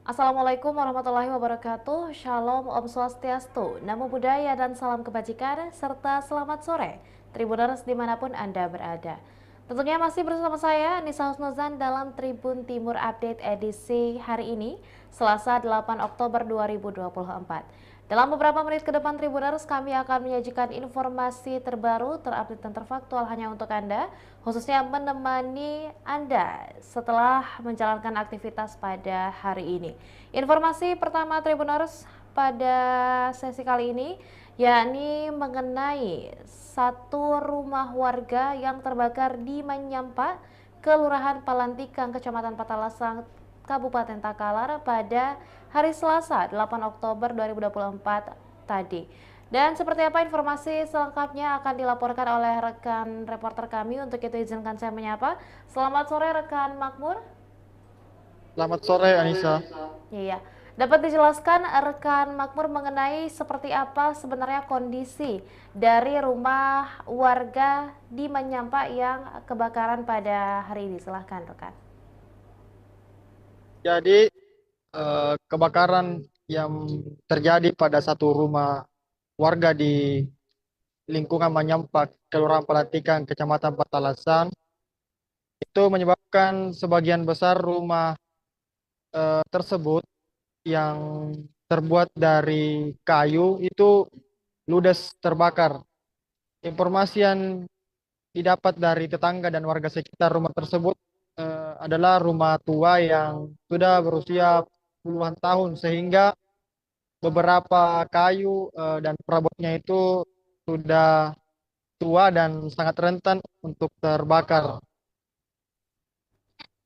Assalamualaikum warahmatullahi wabarakatuh. Shalom, Om Swastiastu, Namo Buddhaya dan salam kebajikan serta selamat sore Tribuners dimanapun Anda berada. Tentunya masih bersama saya Nisa Husnuzan dalam Tribun Timur Update edisi hari ini, Selasa 8 Oktober 2024. Dalam beberapa menit ke depan Tribuners, kami akan menyajikan informasi terbaru, terupdate dan terfaktual hanya untuk Anda, khususnya menemani Anda setelah menjalankan aktivitas pada hari ini. Informasi pertama Tribuners pada sesi kali ini, yakni mengenai satu rumah warga yang terbakar di Manyampa, Kelurahan Palantikang, Kecamatan Patalasang, Kabupaten Takalar pada hari Selasa 8 Oktober 2024 tadi. Dan seperti apa informasi selengkapnya akan dilaporkan oleh rekan reporter kami. Untuk itu izinkan saya menyapa. Selamat sore rekan Makmur. Selamat sore, Anissa. Iya. Dapat dijelaskan rekan Makmur mengenai seperti apa sebenarnya kondisi dari rumah warga di Manyampa yang kebakaran pada hari ini. Silahkan rekan. Jadi, kebakaran yang terjadi pada satu rumah warga di lingkungan Manyampak, Kelurahan Pelatikan, Kecamatan Patalasan, itu menyebabkan sebagian besar rumah tersebut yang terbuat dari kayu itu ludes terbakar. Informasi yang didapat dari tetangga dan warga sekitar rumah tersebut adalah rumah tua yang sudah berusia puluhan tahun sehingga beberapa kayu dan perabotnya itu sudah tua dan sangat rentan untuk terbakar.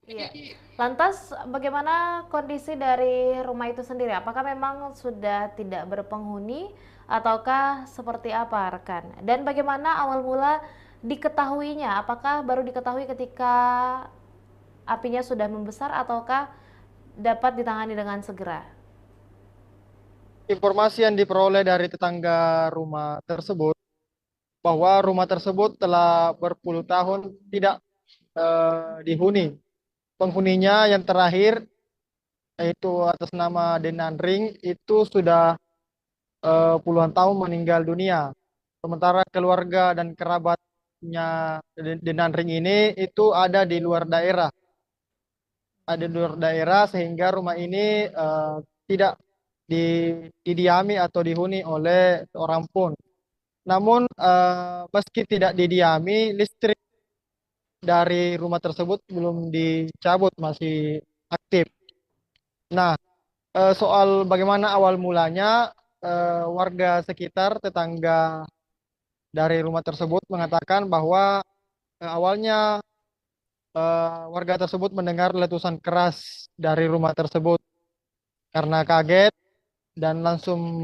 Iya. Lantas bagaimana kondisi dari rumah itu sendiri? Apakah memang sudah tidak berpenghuni ataukah seperti apa rekan? Dan bagaimana awal mula diketahuinya? Apakah baru diketahui ketika apinya sudah membesar ataukah dapat ditangani dengan segera? Informasi yang diperoleh dari tetangga rumah tersebut bahwa rumah tersebut telah berpuluh tahun tidak dihuni. Penghuninya yang terakhir yaitu atas nama Denan Ring itu sudah puluhan tahun meninggal dunia. Sementara keluarga dan kerabatnya Denan Ring ini itu ada di luar daerah. Ada di luar daerah sehingga rumah ini tidak didiami atau dihuni oleh seorang pun. Namun meski tidak didiami, listrik dari rumah tersebut belum dicabut, masih aktif. Nah, soal bagaimana awal mulanya, warga sekitar tetangga dari rumah tersebut mengatakan bahwa awalnya warga tersebut mendengar letusan keras dari rumah tersebut karena kaget dan langsung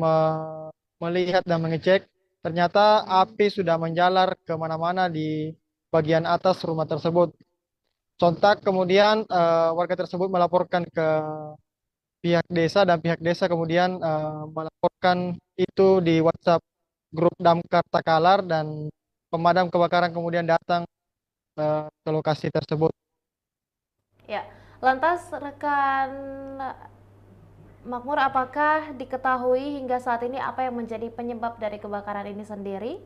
melihat dan mengecek. Ternyata api sudah menjalar kemana-mana di bagian atas rumah tersebut. Sontak kemudian warga tersebut melaporkan ke pihak desa dan pihak desa kemudian melaporkan itu di WhatsApp grup Damkar Takalar dan pemadam kebakaran kemudian datang ke lokasi tersebut. Ya. Lantas rekan Makmur, apakah diketahui hingga saat ini apa yang menjadi penyebab dari kebakaran ini sendiri?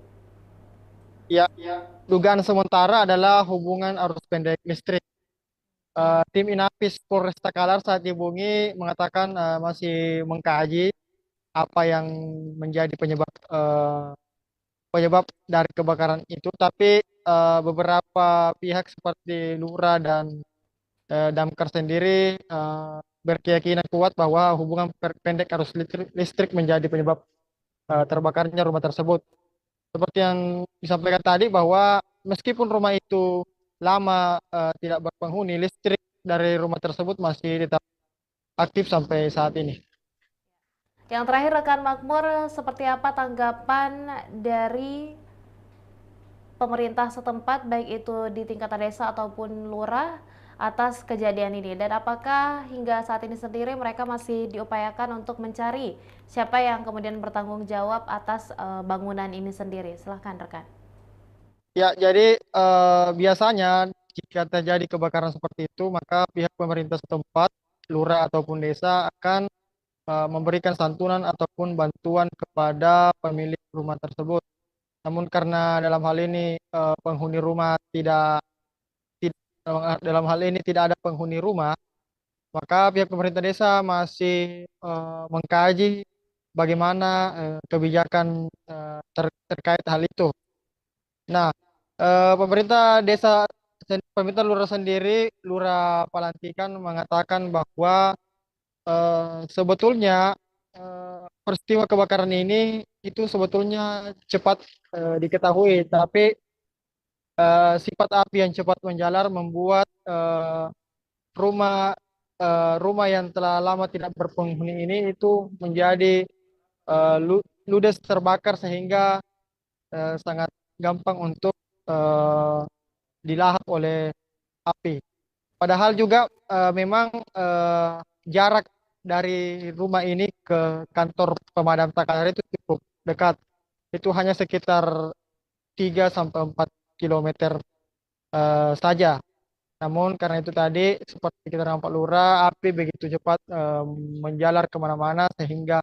Ya, dugaan sementara adalah hubungan arus pendek listrik. Tim Inafis Polres Takalar saat dihubungi mengatakan masih mengkaji apa yang menjadi penyebab dari kebakaran itu, tapi beberapa pihak seperti Lurah dan Damkar sendiri berkeyakinan kuat bahwa hubungan pendek arus listrik menjadi penyebab terbakarnya rumah tersebut. Seperti yang disampaikan tadi bahwa meskipun rumah itu lama tidak berpenghuni, listrik dari rumah tersebut masih tetap aktif sampai saat ini. Yang terakhir rekan Makmur, seperti apa tanggapan dari pemerintah setempat baik itu di tingkatan desa ataupun lurah atas kejadian ini, dan apakah hingga saat ini sendiri mereka masih diupayakan untuk mencari siapa yang kemudian bertanggung jawab atas bangunan ini sendiri? Silahkan rekan. Ya, jadi biasanya jika terjadi kebakaran seperti itu, maka pihak pemerintah setempat lurah ataupun desa akan memberikan santunan ataupun bantuan kepada pemilik rumah tersebut. Namun karena dalam hal ini penghuni rumah dalam hal ini tidak ada penghuni rumah, maka pihak pemerintah desa masih mengkaji bagaimana kebijakan terkait hal itu. Nah, pemerintah lurah sendiri, Lurah Palantikan mengatakan bahwa sebetulnya peristiwa kebakaran ini itu sebetulnya cepat diketahui, tapi sifat api yang cepat menjalar membuat rumah rumah yang telah lama tidak berpenghuni ini itu menjadi ludes terbakar sehingga sangat gampang untuk eh, dilahap oleh api. Padahal juga memang jarak dari rumah ini ke kantor pemadam kebakaran itu cukup dekat. Itu hanya sekitar 3 sampai 4 kilometer saja. Namun karena itu tadi seperti kita nampak lurah, api begitu cepat menjalar kemana-mana sehingga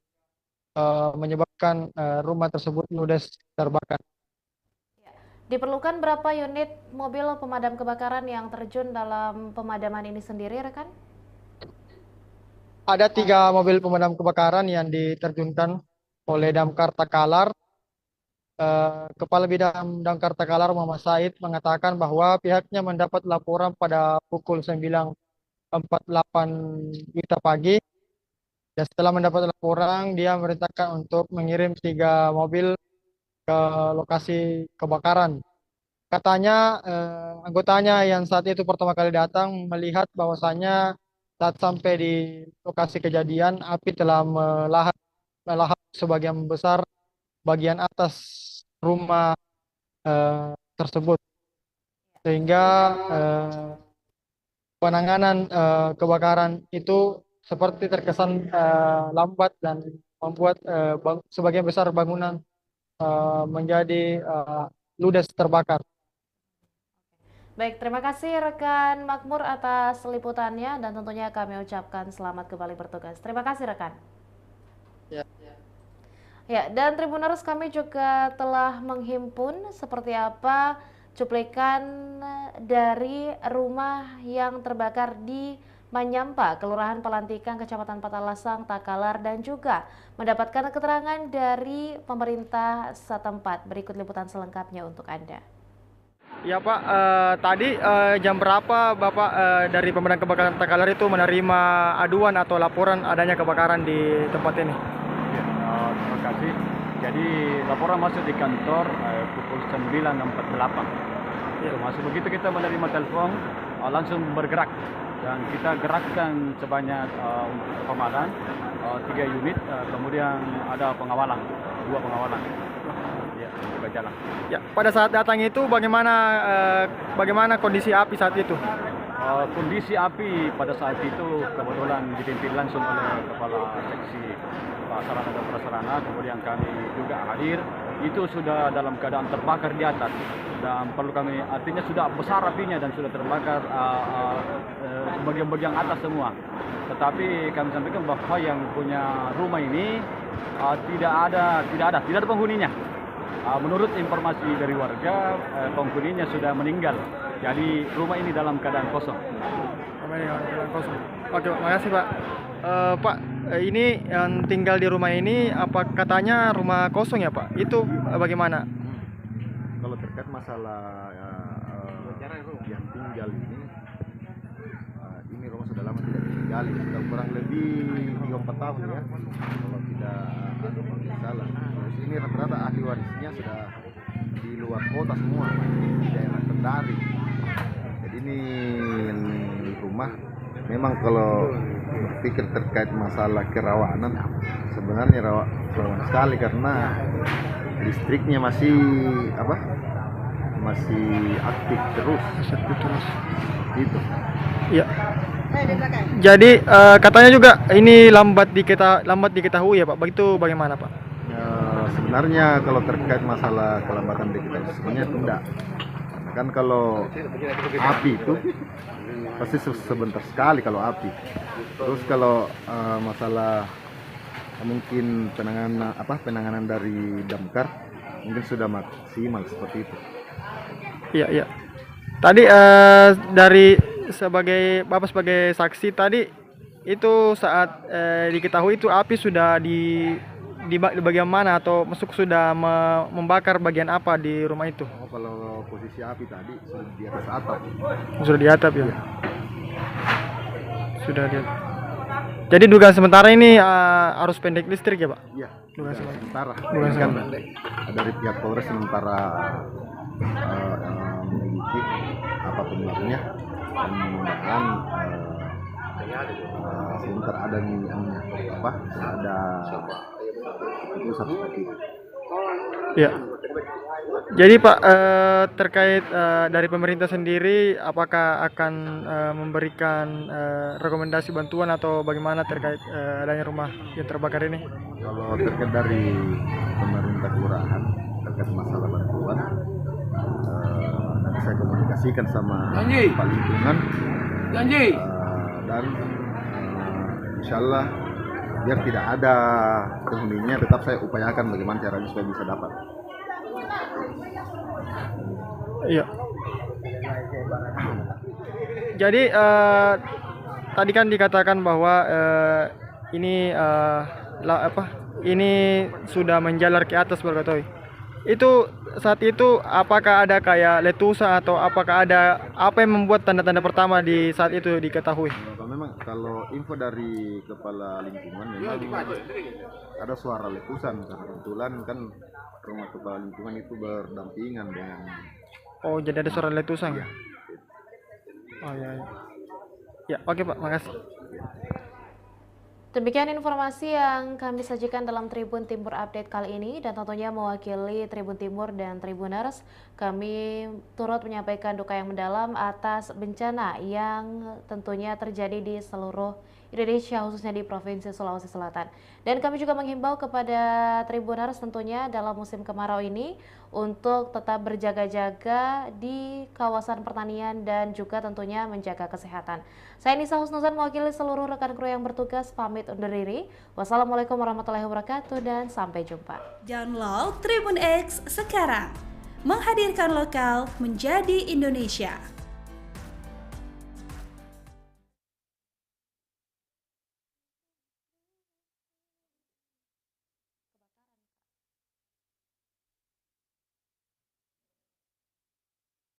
menyebabkan rumah tersebut ludes terbakar. Diperlukan berapa unit mobil pemadam kebakaran yang terjun dalam pemadaman ini sendiri, rekan? Ada 3 mobil pemadam kebakaran yang diterjunkan oleh Damkar Takalar. Kepala Bidang Damkar Takalar Muhammad Said mengatakan bahwa pihaknya mendapat laporan pada pukul 9.48 WITA pagi. Dan setelah mendapat laporan, dia memerintahkan untuk mengirim 3 mobil ke lokasi kebakaran. Katanya anggotanya yang saat itu pertama kali datang melihat bahwasannya saat sampai di lokasi kejadian, api telah melahap sebagian besar bagian atas rumah tersebut, sehingga penanganan kebakaran itu seperti terkesan lambat dan membuat sebagian besar bangunan menjadi ludes terbakar. Baik, terima kasih rekan Makmur atas liputannya dan tentunya kami ucapkan selamat kembali bertugas. Terima kasih rekan. Ya. Ya, dan Tribuners kami juga telah menghimpun seperti apa cuplikan dari rumah yang terbakar di Manyampa, Kelurahan Palantikan, Kecamatan Patalasang, Takalar, dan juga mendapatkan keterangan dari pemerintah setempat. Berikut liputan selengkapnya untuk Anda. Ya Pak, tadi jam berapa Bapak dari pemadam kebakaran Takalar itu menerima aduan atau laporan adanya kebakaran di tempat ini? Ya, terima kasih. Jadi laporan masuk di kantor pukul 9.48. Ya. Masuk begitu kita menerima telepon, langsung bergerak dan kita gerakkan sebanyak pemadam 3 unit, kemudian ada pengawalan, 2 pengawalan. Ya, juga jalan. Ya, pada saat datang itu bagaimana kondisi api saat itu? Kondisi api pada saat itu kebetulan dipimpin langsung oleh Kepala Seksi Sarana dan Prasarana, kemudian kami juga hadir. Itu sudah dalam keadaan terbakar di atas dan perlu kami, artinya sudah besar apinya dan sudah terbakar bagian-bagian atas semua. Tetapi kami sampaikan bahwa yang punya rumah ini tidak ada penghuninya. Menurut informasi dari warga, penghuninya sudah meninggal. Jadi rumah ini dalam keadaan kosong. Rumah ini dalam keadaan kosong. Oke, makasih Pak. Pak, ini yang tinggal di rumah ini apa katanya rumah kosong ya Pak? Itu bagaimana? Kalau terkait masalah yang tinggal ini rumah sudah lama tidak ditinggali, sudah kurang lebih 3-4 tahun ya, kalau tidak ada salah. Terus ini rata-rata ahli warisnya sudah di luar kota semua, di daerah Kendari. Jadi ini rumah memang kalau berpikir terkait masalah kerawanan, sebenarnya rawan sekali karena listriknya masih aktif terus. Itu. Ya. Jadi katanya juga ini lambat diketahui ya Pak. Begitu bagaimana Pak? Sebenarnya kalau terkait masalah kelambatan diketahui sebenarnya tidak. Karena kan kalau api itu pasti sebentar sekali kalau api. Terus kalau masalah mungkin penanganan dari damkar mungkin sudah maksimal seperti itu. Iya, iya. Tadi dari Bapak sebagai saksi tadi itu saat diketahui itu api sudah di bagian mana atau masuk sudah membakar bagian apa di rumah itu? Oh, kalau posisi api tadi sudah di atas atap. Sudah di atap ya. Sudah di atap. Jadi dugaan sementara ini arus pendek listrik ya, Pak? Iya. Dugaan Sementara. Dugaan Ini kan sementara. dari pihak Polres sementara menyelidiki apa penyebabnya dan mudah-mudahan sebentar ada ada keputusan seperti itu. Ya. Jadi Pak, terkait dari pemerintah sendiri, apakah akan memberikan rekomendasi bantuan atau bagaimana terkait adanya rumah yang terbakar ini? Kalau terkait dari pemerintah kelurahan terkait masalah bantuan, nanti saya komunikasikan sama Pak Lingkungan dan insya Allah biar tidak ada penghuninya, tetap saya upayakan bagaimana caranya supaya bisa dapat. Iya. Jadi tadi kan dikatakan bahwa ini sudah menjalar ke atas berkatoi. Itu saat itu apakah ada kayak letusan atau apakah ada apa yang membuat tanda-tanda pertama di saat itu diketahui? Kalau info dari kepala lingkungan memang ada suara letusan karena kebetulan kan rumah kepala lingkungan itu berdampingan dengan. Oh, jadi ada suara letusan ya? Oh ya. Ya, oke Pak, makasih. Demikian informasi yang kami sajikan dalam Tribun Timur Update kali ini, dan tentunya mewakili Tribun Timur dan Tribuners, kami turut menyampaikan duka yang mendalam atas bencana yang tentunya terjadi di seluruh Indonesia, khususnya di Provinsi Sulawesi Selatan. Dan kami juga menghimbau kepada Tribuners tentunya dalam musim kemarau ini untuk tetap berjaga-jaga di kawasan pertanian dan juga tentunya menjaga kesehatan. Saya Nisa Husnuzan mewakili seluruh rekan kru yang bertugas pamit undur diri. Wassalamualaikum warahmatullahi wabarakatuh dan sampai jumpa. Download Tribun X sekarang. Menghadirkan lokal menjadi Indonesia.